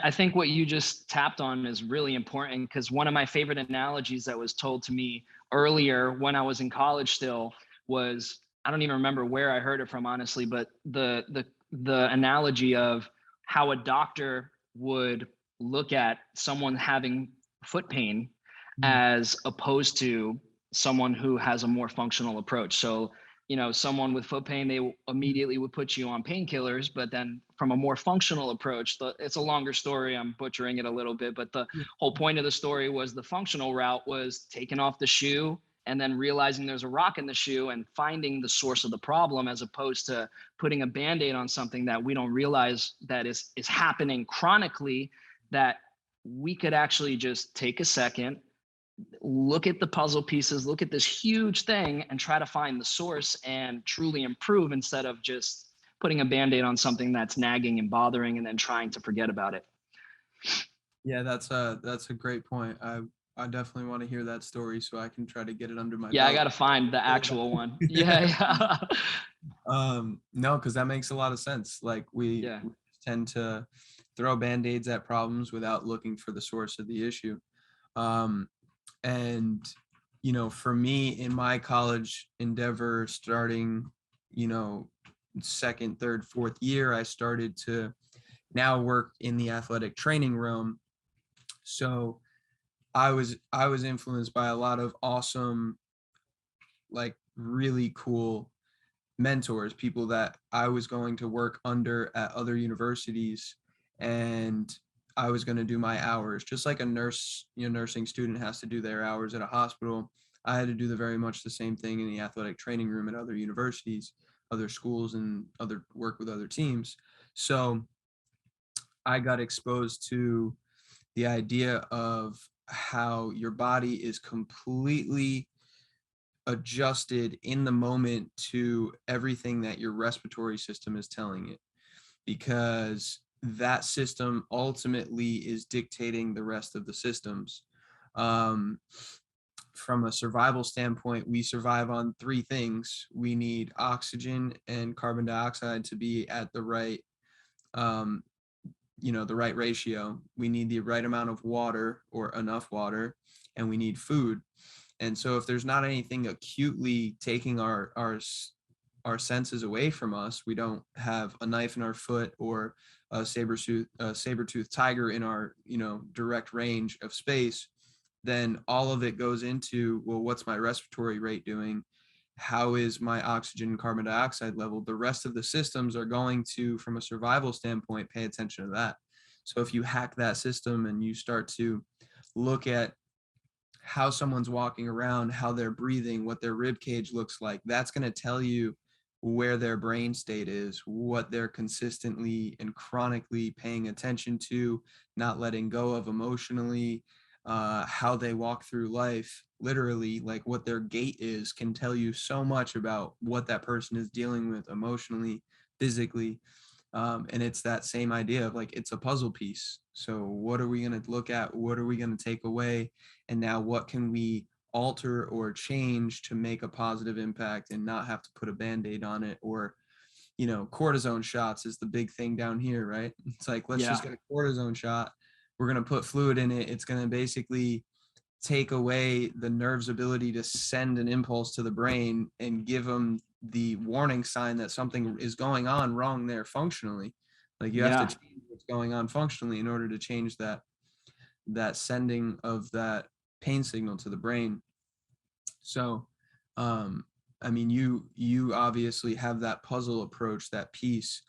I think what you just tapped on is really important, because one of my favorite analogies that was told to me earlier when I was in college still was, I don't even remember where I heard it from, honestly, but the analogy of how a doctor would look at someone having foot pain Mm, as opposed to someone who has a more functional approach. So, someone with foot pain, they immediately would put you on painkillers. But then from a more functional approach, it's a longer story. I'm butchering it a little bit, but the mm, whole point of the story was the functional route was taking off the shoe and then realizing there's a rock in the shoe and finding the source of the problem, as opposed to putting a band-aid on something that we don't realize that is happening chronically, that we could actually just take a second, look at the puzzle pieces, look at this huge thing, and try to find the source and truly improve, instead of just putting a band-aid on something that's nagging and bothering and then trying to forget about it. yeah, that's a great point. I definitely want to hear that story so I can try to get it under my Yeah, I belt. gotta find the actual one. Yeah, yeah. No, because that makes a lot of sense. Like Yeah. we tend to throw band-aids at problems without looking for the source of the issue. Um, and for me in my college endeavor, starting, you know, second, third, fourth year, I started to now work in the athletic training realm. So I was influenced by a lot of awesome, like really cool mentors, people that I was going to work under at other universities, and I was going to do my hours just like a nurse, nursing student has to do their hours at a hospital. I had to do the very much the same thing in the athletic training room at other universities, other schools, and other work with other teams. So I got exposed to the idea of how your body is completely adjusted in the moment to everything that your respiratory system is telling it, because that system ultimately is dictating the rest of the systems. Um, from a survival standpoint, we survive on three things. We need oxygen and carbon dioxide to be at the right, um, the right ratio. We need the right amount of water or enough water, and we need food. And so if there's not anything acutely taking our senses away from us, we don't have a knife in our foot or a saber-tooth tiger in our, direct range of space, then all of it goes into, well, what's my respiratory rate doing? How is my oxygen and carbon dioxide level? The rest of the systems are going to, from a survival standpoint, pay attention to that. So if you hack that system and you start to look at how someone's walking around, how they're breathing, what their rib cage looks like, that's going to tell you where their brain state is, what they're consistently and chronically paying attention to, not letting go of emotionally, how they walk through life. Literally, like what their gait is can tell you so much about what that person is dealing with emotionally, physically. And it's that same idea of like, it's a puzzle piece. So what are we going to look at? What are we going to take away? And now what can we alter or change to make a positive impact and not have to put a band-aid on it? Or, cortisone shots is the big thing down here, right? It's like, let's just Yeah. get a cortisone shot. We're going to put fluid in it. It's going to basically take away the nerve's ability to send an impulse to the brain and give them the warning sign that something is going on wrong there functionally. Like you have to Yeah. change what's going on functionally in order to change that sending of that pain signal to the brain. So, I mean, you obviously have that puzzle approach, that piece.